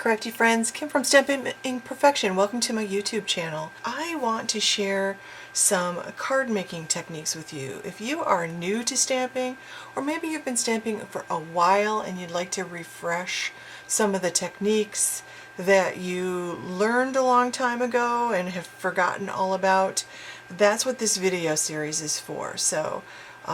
Correcty friends, Kim from Stampin' Perfection. Welcome to my YouTube channel. I want to share some card making techniques with you. If you are new to stamping, or maybe you've been stamping for a while and you'd like to refresh some of the techniques that you learned a long time ago and have forgotten all about, that's what this video series is for. So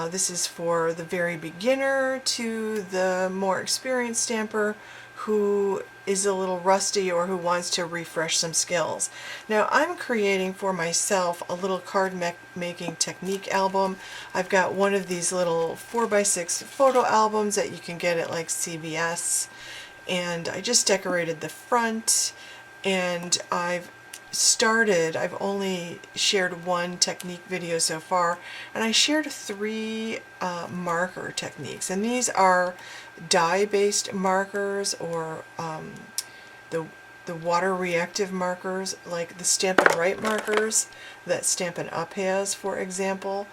this is for the very beginner to the more experienced stamper who is a little rusty or who wants to refresh some skills. Now I'm creating for myself a little card making technique album. I've got one of these little 4x6 photo albums that you can get at like CVS, and I just decorated the front, and I've only shared one technique video so far, and I shared 3 marker techniques, and these are dye-based markers, or the water reactive markers, like the Stampin' Right markers that Stampin' Up has, for example.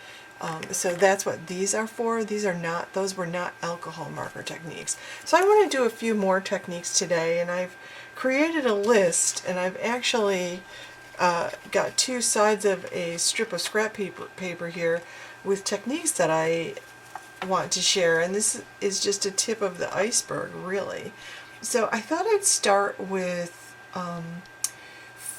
So that's what these are for. Those were not alcohol marker techniques. So I want to do a few more techniques today, and I've created a list, and I've actually got 2 sides of a strip of scrap paper here with techniques that I want to share, and this is just a tip of the iceberg, really. So I thought I'd start with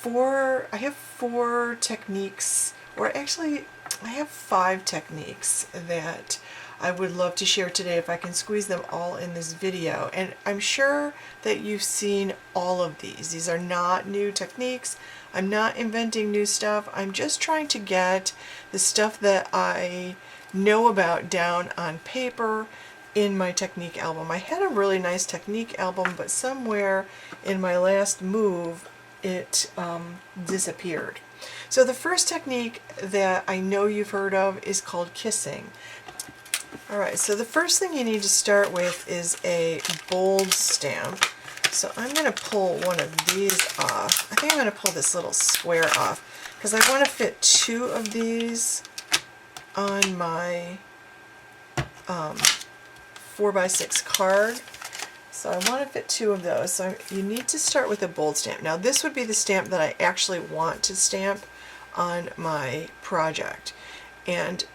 I have 4 techniques, or actually I have 5 techniques that I would love to share today if I can squeeze them all in this video. And I'm sure that you've seen all of these. These are not new techniques. I'm not inventing new stuff. I'm just trying to get the stuff that I know about down on paper in my technique album. I had a really nice technique album, but somewhere in my last move it disappeared. So the first technique that I know you've heard of is called kissing. Alright, so the first thing you need to start with is a bold stamp. So I'm going to pull one of these off. I think I'm going to pull this little square off because I want to fit 2 of these on my 4x6 card. So I want to fit 2 of those. So you need to start with a bold stamp. Now this would be the stamp that I actually want to stamp on my project. And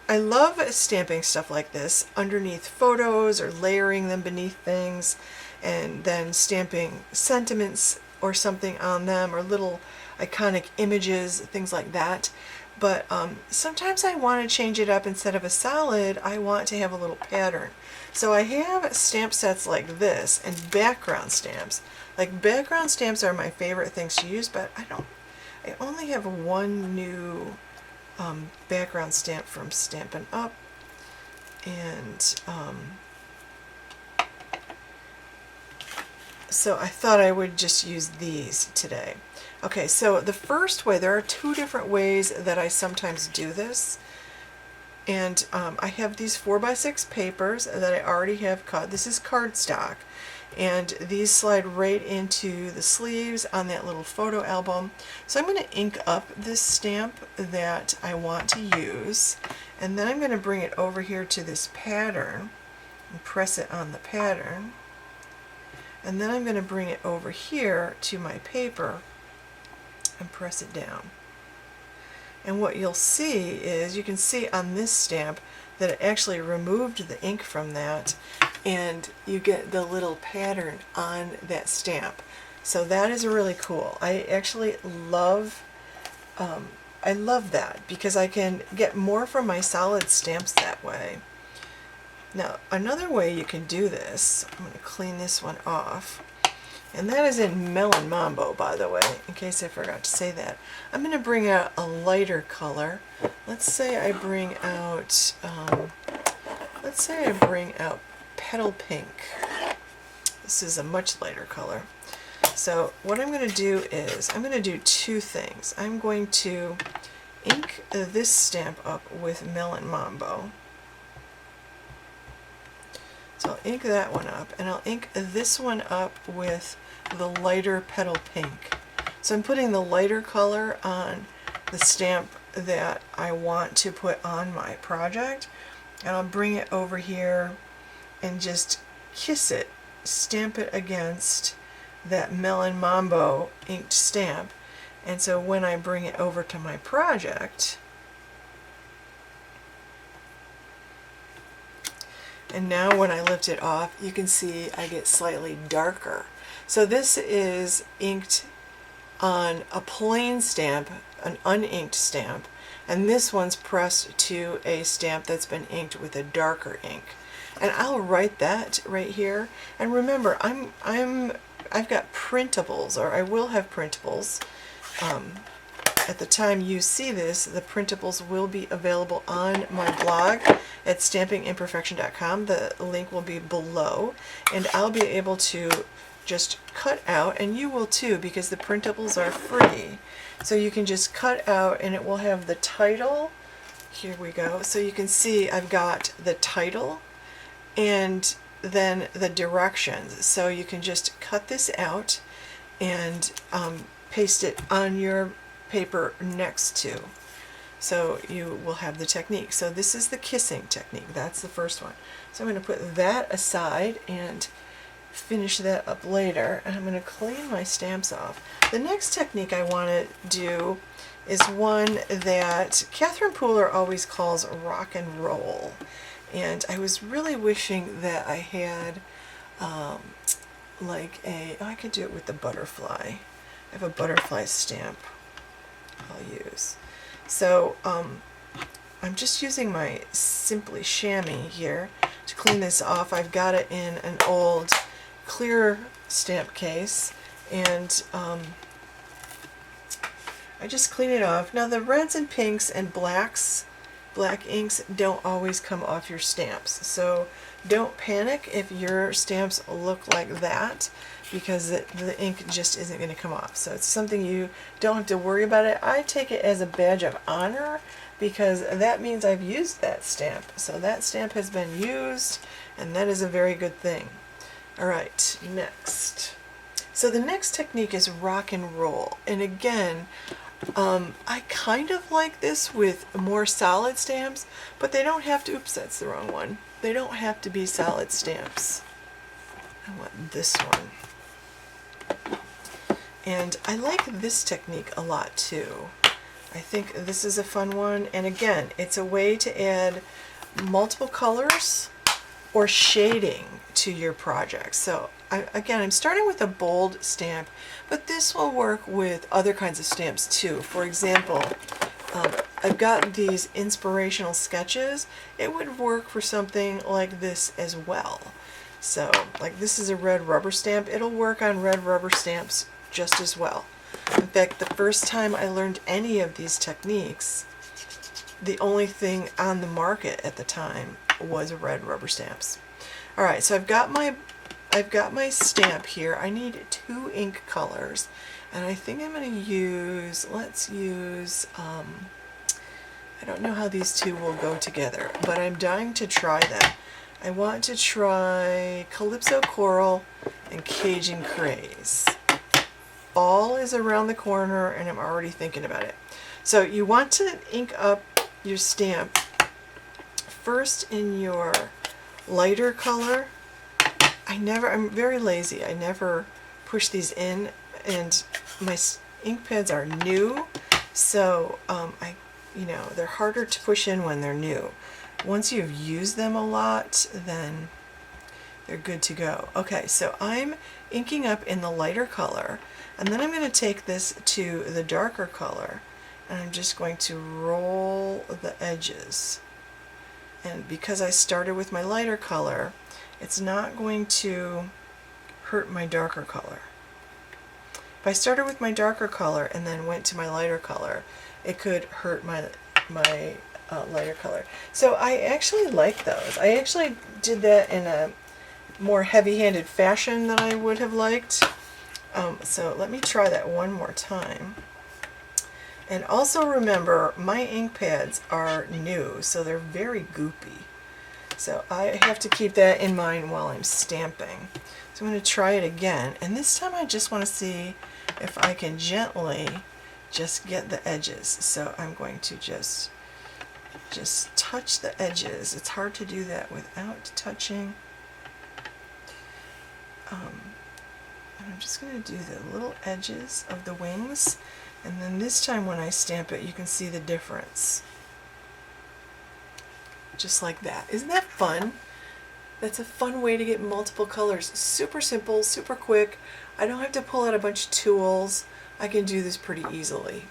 I love stamping stuff like this underneath photos or layering them beneath things, and then stamping sentiments or something on them, or little iconic images, things like that. But sometimes I want to change it up. Instead of a solid, I want to have a little pattern. So I have stamp sets like this and background stamps. Like, background stamps are my favorite things to use, but I only have one new background stamp from Stampin' Up, and so I thought I would just use these today. Okay, so the first way, there are 2 different ways that I sometimes do this, and I have these 4x6 papers that I already have cut. This is cardstock, and these slide right into the sleeves on that little photo album. So I'm going to ink up this stamp that I want to use, and then I'm going to bring it over here to this pattern and press it on the pattern, and then I'm going to bring it over here to my paper and press it down. And what you'll see is, you can see on this stamp that it actually removed the ink from that, and you get the little pattern on that stamp. So that is really cool. I actually love that, because I can get more from my solid stamps that way. Now another way you can do this, I'm going to clean this one off, and that is in Melon Mambo, by the way, in case I forgot to say that. I'm going to bring out a lighter color. Let's say I bring out Petal Pink. This is a much lighter color. So what I'm going to do is, I'm going to do 2 things. I'm going to ink this stamp up with Melon Mambo. So I'll ink that one up, and I'll ink this one up with the lighter Petal Pink. So I'm putting the lighter color on the stamp that I want to put on my project, and I'll bring it over here and just kiss it, stamp it against that Melon Mambo inked stamp. And so when I bring it over to my project, and now when I lift it off, you can see I get slightly darker. So this is inked on a plain stamp, an uninked stamp, and this one's pressed to a stamp that's been inked with a darker ink. And I'll write that right here. And remember, I've got printables, or I will have printables. At the time you see this, the printables will be available on my blog at stampingimperfection.com. The link will be below, and I'll be able to just cut out, and you will too, because the printables are free. So you can just cut out, and it will have the title. Here we go. So you can see I've got the title and then the directions. So you can just cut this out and paste it on your paper next to. So you will have the technique. So this is the kissing technique. That's the first one. So I'm going to put that aside and finish that up later. And I'm going to clean my stamps off. The next technique I want to do is one that Catherine Pooler always calls rock and roll. And I was really wishing that I had like I could do it with the butterfly. I have a butterfly stamp I'll use. So I'm just using my Simply Chamois here to clean this off. I've got it in an old clear stamp case, and I just clean it off. Now the reds and pinks and black inks don't always come off your stamps, so don't panic if your stamps look like that, because the ink just isn't going to come off. So it's something you don't have to worry about it. I take it as a badge of honor, because that means I've used that stamp. So that stamp has been used, and that is a very good thing. Alright, next. So the next technique is rock and roll. And again, I kind of like this with more solid stamps, but they don't have to, oops, that's the wrong one. They don't have to be solid stamps. I want this one. And I like this technique a lot too. I think this is a fun one, and again, it's a way to add multiple colors or shading to your project. So I'm starting with a bold stamp, but this will work with other kinds of stamps too. For example, I've got these inspirational sketches. It would work for something like this as well. So, like, this is a red rubber stamp. It'll work on red rubber stamps just as well. In fact, the first time I learned any of these techniques, the only thing on the market at the time was red rubber stamps. All right, so I've got my stamp here. I need 2 ink colors, and I think I'm going to use, let's use, I don't know how these two will go together, but I'm dying to try them. I want to try Calypso Coral and Cajun Craze. Fall is around the corner, and I'm already thinking about it. So you want to ink up your stamp first in your lighter color. I'm very lazy. I never push these in, and my ink pads are new, so they're harder to push in when they're new. Once you've used them a lot, then they're good to go. Okay, so I'm inking up in the lighter color, and then I'm going to take this to the darker color, and I'm just going to roll the edges. And because I started with my lighter color, it's not going to hurt my darker color. If I started with my darker color and then went to my lighter color, it could hurt my lighter color. So I actually like those. I actually did that in a more heavy-handed fashion than I would have liked. So let me try that one more time. And also remember, my ink pads are new, so they're very goopy. So I have to keep that in mind while I'm stamping. So I'm going to try it again, and this time I just want to see if I can gently just get the edges. So I'm going to just touch the edges. It's hard to do that without touching. And I'm just going to do the little edges of the wings, and then this time when I stamp it, you can see the difference. Just like that. Isn't that fun? That's a fun way to get multiple colors. Super simple, super quick. I don't have to pull out a bunch of tools. I can do this pretty easily.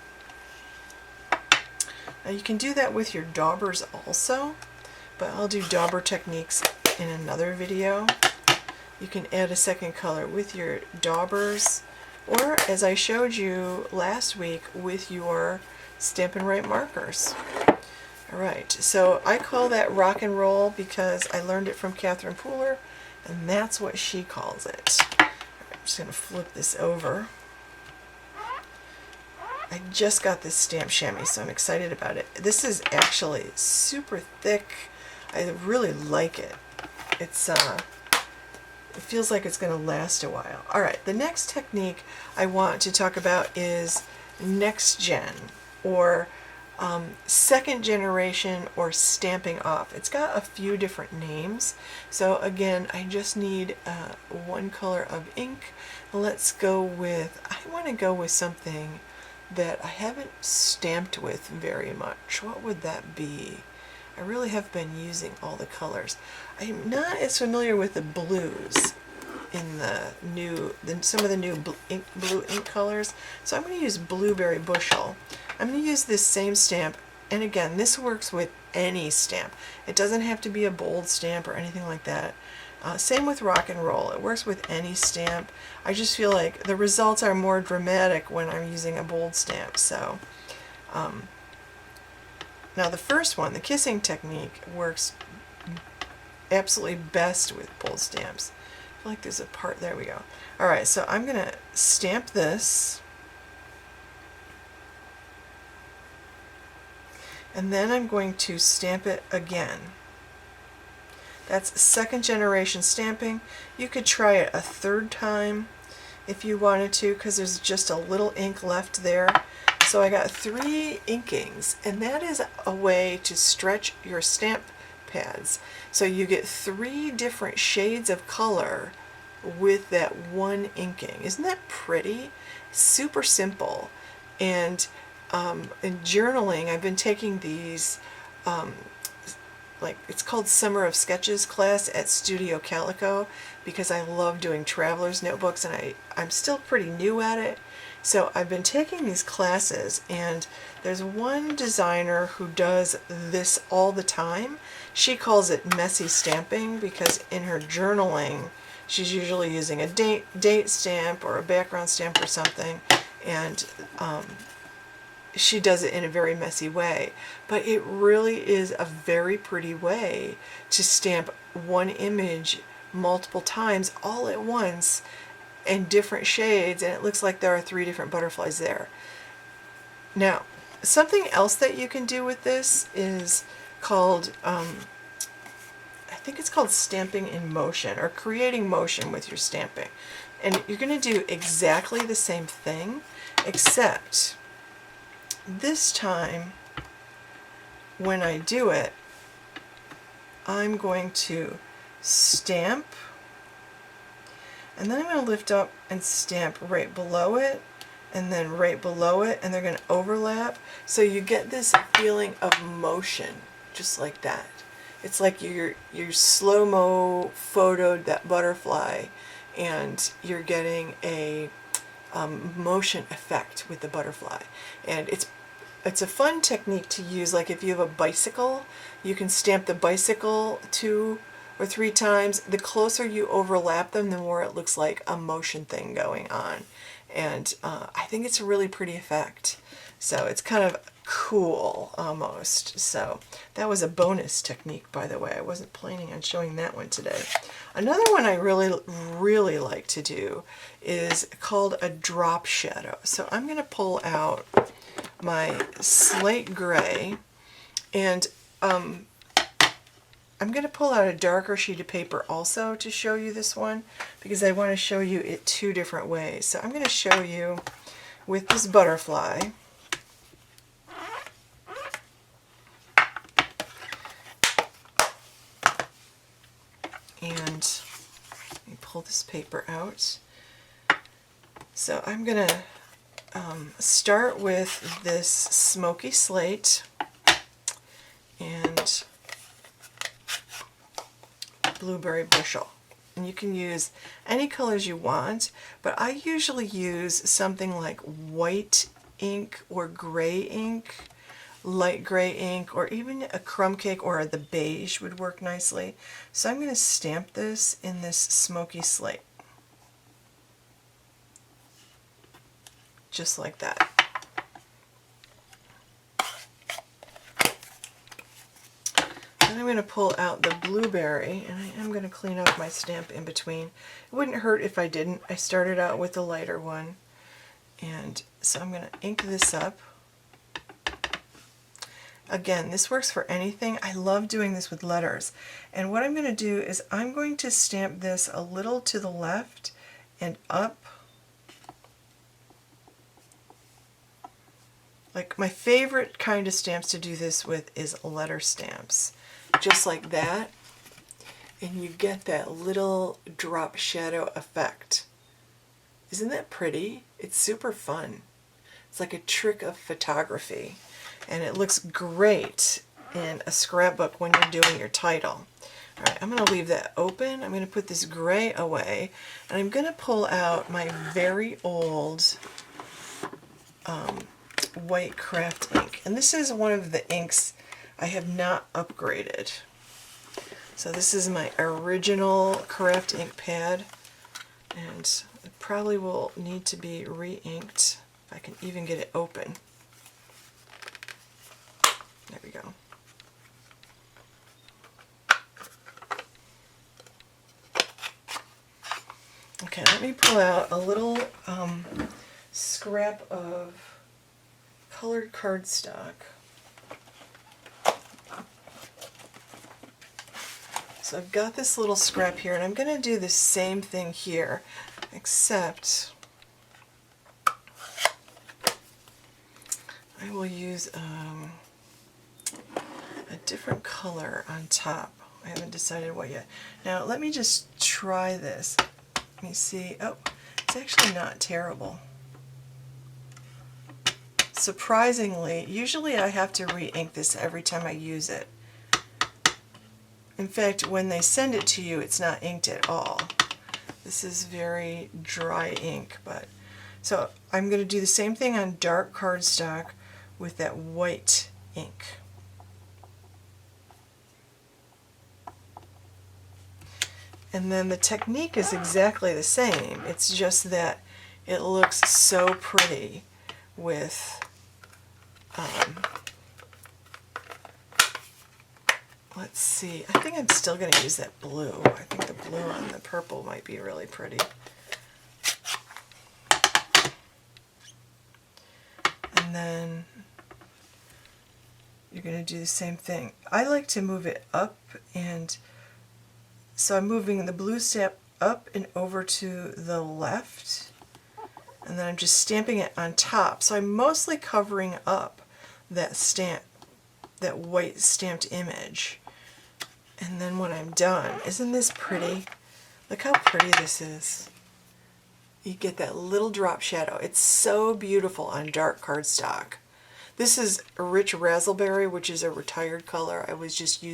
Now you can do that with your daubers also, but I'll do dauber techniques in another video. You can add a second color with your daubers, or as I showed you last week, with your Stampin' Write markers. Alright, so I call that rock and roll because I learned it from Catherine Pooler, and that's what she calls it. I'm just going to flip this over. I just got this stamp chamois, so I'm excited about it. This is actually super thick. I really like it. It feels like it's going to last a while. Alright, the next technique I want to talk about is next gen, or second generation, or stamping off. It's got a few different names. So again, I just need one color of ink. Let's go with, I want to go with something that I haven't stamped with very much. What would that be? I really have been using all the colors. I'm not as familiar with the blues in some of the new blue ink colors, so I'm going to use Blueberry Bushel. I'm going to use this same stamp, and again, this works with any stamp. It doesn't have to be a bold stamp or anything like that. Same with rock and roll. It works with any stamp. I just feel like the results are more dramatic when I'm using a bold stamp. So now the first one, the kissing technique, works absolutely best with bold stamps. I feel like there's a part, there we go. Alright, so I'm going to stamp this, and then I'm going to stamp it again. That's second generation stamping. You could try it a third time if you wanted to, because there's just a little ink left there. So I got 3 inkings, and that is a way to stretch your stamp pads. So you get 3 different shades of color with that one inking. Isn't that pretty? Super simple. And in journaling, I've been taking these like, it's called Summer of Sketches class at Studio Calico, because I love doing traveler's notebooks, and I'm still pretty new at it. So I've been taking these classes, and there's one designer who does this all the time. She calls it messy stamping, because in her journaling she's usually using a date stamp or a background stamp or something, and she does it in a very messy way. But it really is a very pretty way to stamp one image multiple times all at once in different shades, and it looks like there are 3 different butterflies there. Now, something else that you can do with this is called, I think it's called stamping in motion, or creating motion with your stamping. And you're going to do exactly the same thing, except this time when I do it, I'm going to stamp, and then I'm going to lift up and stamp right below it, and then right below it, and they're going to overlap, so you get this feeling of motion, just like that. It's like you're slow-mo photoed that butterfly, and you're getting a motion effect with the butterfly. And it's a fun technique to use. Like if you have a bicycle, you can stamp the bicycle 2 or 3 times. The closer you overlap them, the more it looks like a motion thing going on. And I think it's a really pretty effect. So it's kind of cool almost. So that was a bonus technique, by the way. I wasn't planning on showing that one today. Another one I really like to do is called a drop shadow. So I'm going to pull out my slate gray, and I'm going to pull out a darker sheet of paper also to show you this one, because I want to show you it 2 different ways. So I'm going to show you with this butterfly. And let me pull this paper out. So I'm going to start with this smoky slate and blueberry bushel. And you can use any colors you want, but I usually use something like white ink or gray ink, light gray ink, or even a crumb cake or the beige would work nicely. So I'm going to stamp this in this smoky slate. Just like that. Then I'm going to pull out the blueberry, and I am going to clean up my stamp in between. It wouldn't hurt if I didn't. I started out with the lighter one, and so I'm going to ink this up. Again, this works for anything. I love doing this with letters. And what I'm going to do is I'm going to stamp this a little to the left and up. Like, my favorite kind of stamps to do this with is letter stamps. Just like that. And you get that little drop shadow effect. Isn't that pretty? It's super fun. It's like a trick of photography. And it looks great in a scrapbook when you're doing your title. All right, I'm going to leave that open. I'm going to put this gray away. And I'm going to pull out my very old white craft ink. And this is one of the inks I have not upgraded. So this is my original craft ink pad, and it probably will need to be re-inked if I can even get it open. There we go. Okay, let me pull out a little scrap of colored cardstock. So I've got this little scrap here, and I'm going to do the same thing here, except I will use a different color on top. I haven't decided what yet. Now let me just try this. Let me see. Oh, it's actually not terrible. Surprisingly, usually I have to re-ink this every time I use it. In fact, when they send it to you, it's not inked at all. This is very dry ink, but so I'm going to do the same thing on dark cardstock with that white ink. And then the technique is exactly the same. It's just that it looks so pretty with let's see, I think I'm still going to use that blue. I think the blue on the purple might be really pretty. And then you're going to do the same thing. I like to move it up, and so I'm moving the blue stamp up and over to the left, and then I'm just stamping it on top. So I'm mostly covering up that stamp, that white stamped image. And then when I'm done, isn't this pretty? Look how pretty this is. You get that little drop shadow. It's so beautiful on dark cardstock. This is a rich raspberry, which is a retired color. I was just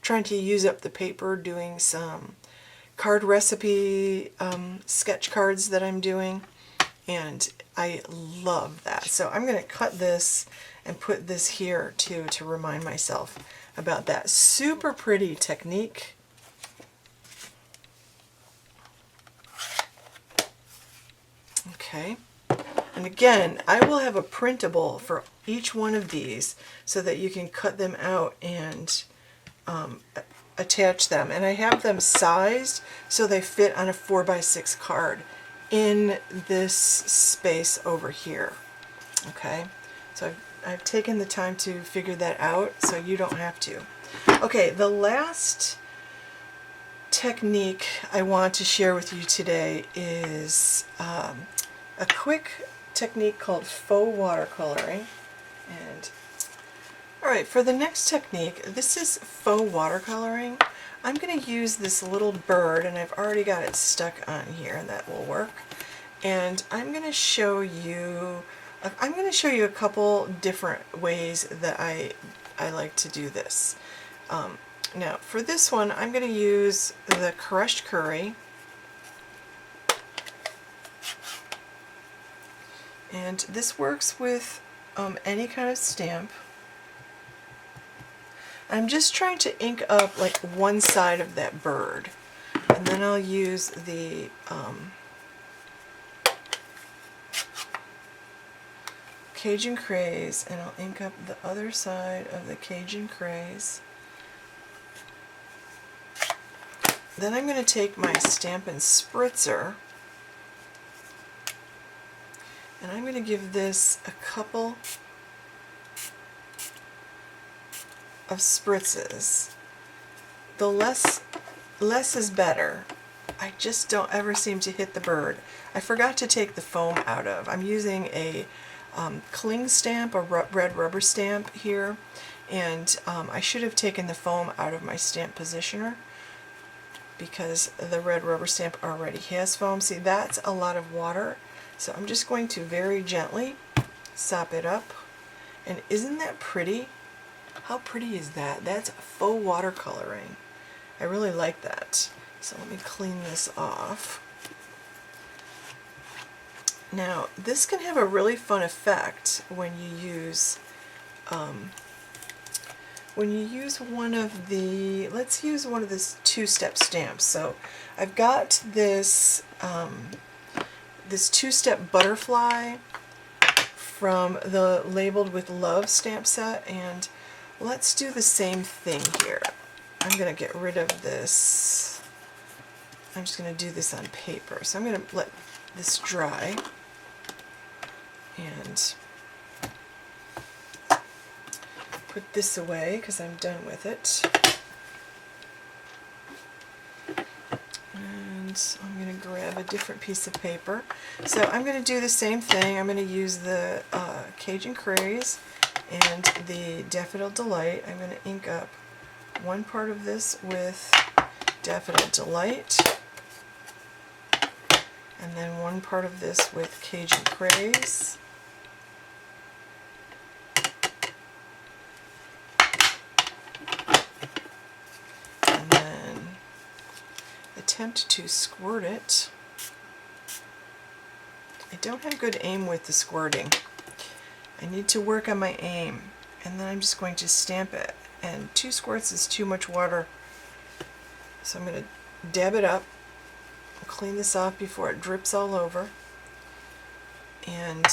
trying to use up the paper doing some card recipe sketch cards that I'm doing, and I love that. So I'm going to cut this and put this here too to remind myself about that super pretty technique. Okay, and again, I will have a printable for each one of these so that you can cut them out and attach them. And I have them sized so they fit on a 4x6 card in this space over here. Okay, so I've taken the time to figure that out so you don't have to. Okay, the last technique I want to share with you today is a quick technique called faux watercoloring. And alright, for the next technique, this is faux watercoloring. I'm going to use this little bird, and I've already got it stuck on here, and that will work. And I'm going to show you a couple different ways that I like to do this. Now for this one I'm going to use the crushed curry, and this works with any kind of stamp. I'm just trying to ink up like one side of that bird, and then I'll use the Cajun Craze, and I'll ink up the other side of the Cajun Craze. Then I'm going to take my Stampin' Spritzer, and I'm going to give this a couple of spritzes. The less is better. I just don't ever seem to hit the bird. I forgot to take the foam out of. I'm using a cling stamp, a red rubber stamp here, and I should have taken the foam out of my stamp positioner because the red rubber stamp already has foam. See, that's a lot of water, so I'm just going to very gently sop it up. And isn't that pretty? How pretty is that? That's faux watercoloring. I really like that. So let me clean this off. Now, this can have a really fun effect when you use one of the, let's use one of the two-step stamps. So I've got this this two-step butterfly from the Labeled with Love stamp set, and let's do the same thing here. I'm going to get rid of this. I'm just going to do this on paper. So I'm going to let this dry and put this away because I'm done with it. And I'm going to grab a different piece of paper. So I'm going to do the same thing. I'm going to use the Cajun Craze and the Daffodil Delight. I'm going to ink up one part of this with Daffodil Delight, and then one part of this with Cajun Craze. And then attempt to squirt it. I don't have good aim with the squirting. I need to work on my aim. And then I'm just going to stamp it. And 2 squirts is too much water. So I'm going to dab it up. Clean this off before it drips all over. And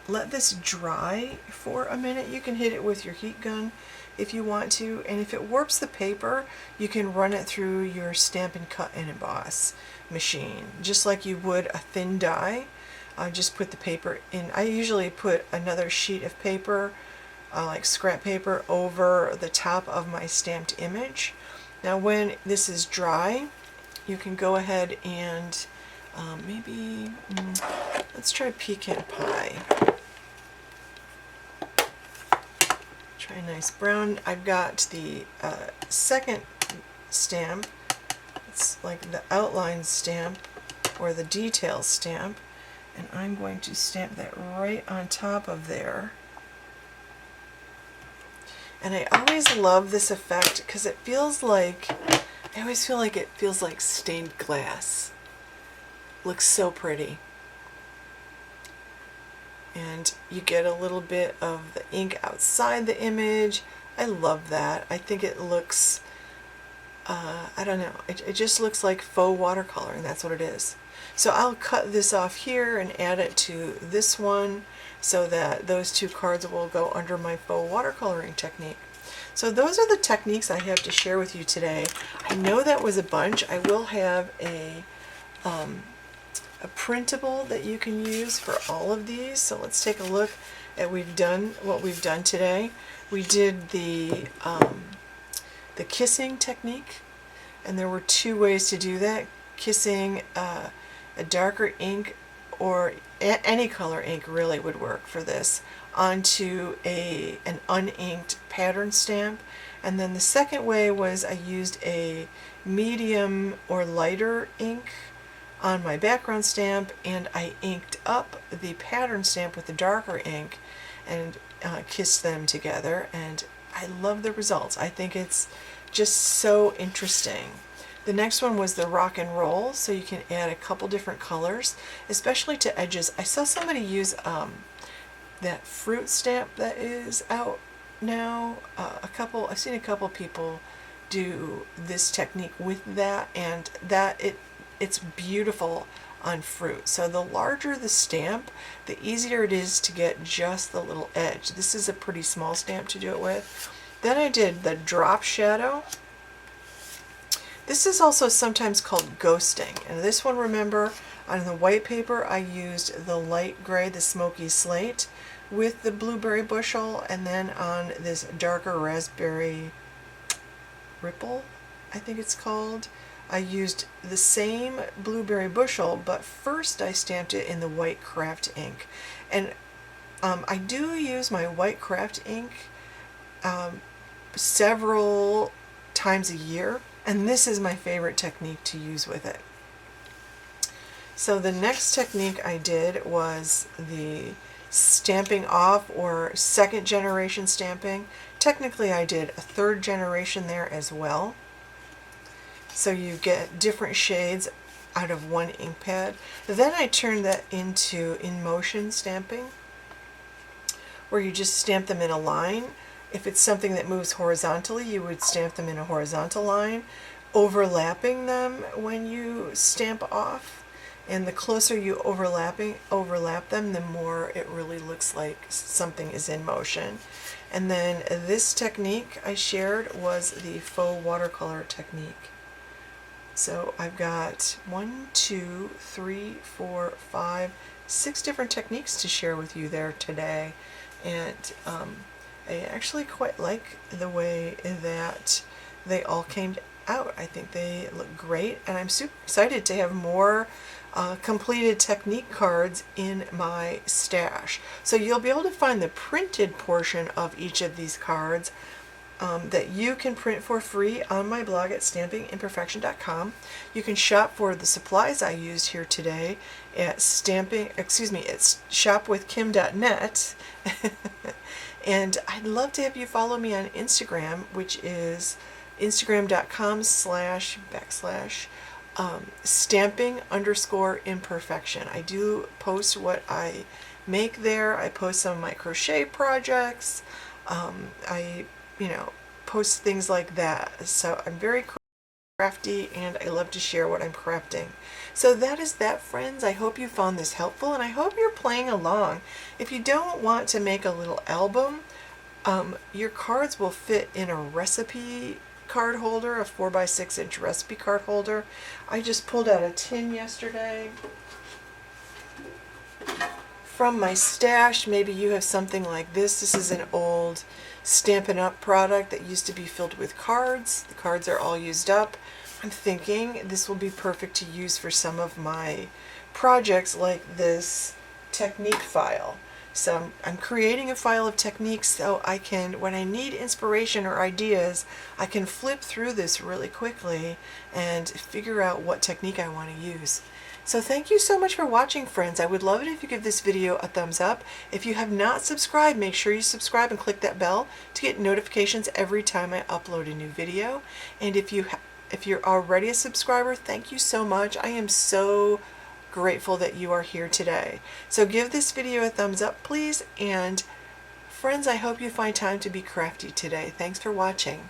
let this dry for a minute. You can hit it with your heat gun if you want to, and if it warps the paper, you can run it through your Stampin' Cut and Emboss machine, just like you would a thin die. Just put the paper in. I usually put another sheet of paper, like scrap paper, over the top of my stamped image. Now when this is dry, you can go ahead and let's try pecan pie. Try a nice brown. I've got the second stamp. It's like the outline stamp or the detail stamp, and I'm going to stamp that right on top of there. And I always love this effect because it feels like, I always feel like it feels like stained glass. Looks so pretty. And you get a little bit of the ink outside the image. I love that. I think it looks, I don't know, it just looks like faux watercoloring. That's what it is. So I'll cut this off here and add it to this one so that those 2 cards will go under my faux watercoloring technique. So those are the techniques I have to share with you today. I know that was a bunch. I will have a printable that you can use for all of these. So let's take a look at what we've done today. We did the kissing technique, and there were 2 ways to do that. Kissing a darker ink, or any color ink really would work for this, onto an uninked pattern stamp. And then the second way was I used a medium or lighter ink on my background stamp, and I inked up the pattern stamp with the darker ink and kissed them together, and I love the results. I think it's just so interesting. The next one was the rock and roll, so you can add a couple different colors, especially to edges. I saw somebody use that fruit stamp that is out now. I've seen a couple people do this technique with that, and it's beautiful on fruit. So the larger the stamp, the easier it is to get just the little edge. This is a pretty small stamp to do it with. Then I did the drop shadow. This is also sometimes called ghosting. And this one, remember, on the white paper I used the light gray, the smoky slate, with the blueberry bushel, and then on this darker raspberry ripple, I think it's called, I used the same blueberry bushel, but first I stamped it in the white craft ink. And I do use my white craft ink several times a year, and this is my favorite technique to use with it. So the next technique I did was the stamping off, or second generation stamping. Technically I did a third generation there as well. So you get different shades out of one ink pad. Then I turned that into in motion stamping, where you just stamp them in a line. If it's something that moves horizontally, you would stamp them in a horizontal line, overlapping them when you stamp off. And the closer you overlap them, the more it really looks like something is in motion. And then this technique I shared was the faux watercolor technique. So I've got 1, 2, 3, 4, 5, 6 different techniques to share with you there today. And I actually quite like the way that they all came out. I think they look great, and I'm super excited to have more completed technique cards in my stash. So you'll be able to find the printed portion of each of these cards that you can print for free on my blog at stampingimperfection.com. You can shop for the supplies I used here today at shopwithkim.net. And I'd love to have you follow me on Instagram, which is instagram.com/stamping_imperfection. I do post what I make there. I post some of my crochet projects. I post things like that. So I'm very crafty, and I love to share what I'm crafting. So that is that, friends. I hope you found this helpful, and I hope you're playing along. If you don't want to make a little album, your cards will fit in a recipe card holder, a 4x6 inch recipe card holder. I just pulled out a tin yesterday from my stash. Maybe you have something like this. This is an old Stampin' Up! Product that used to be filled with cards. The cards are all used up. I'm thinking this will be perfect to use for some of my projects, like this technique file. So I'm creating a file of techniques so I can, when I need inspiration or ideas, I can flip through this really quickly and figure out what technique I want to use. So thank you so much for watching, friends. I would love it if you give this video a thumbs up. If you have not subscribed, make sure you subscribe and click that bell to get notifications every time I upload a new video. And if you're already a subscriber, thank you so much. I am so grateful that you are here today. So give this video a thumbs up, please. And friends, I hope you find time to be crafty today. Thanks for watching.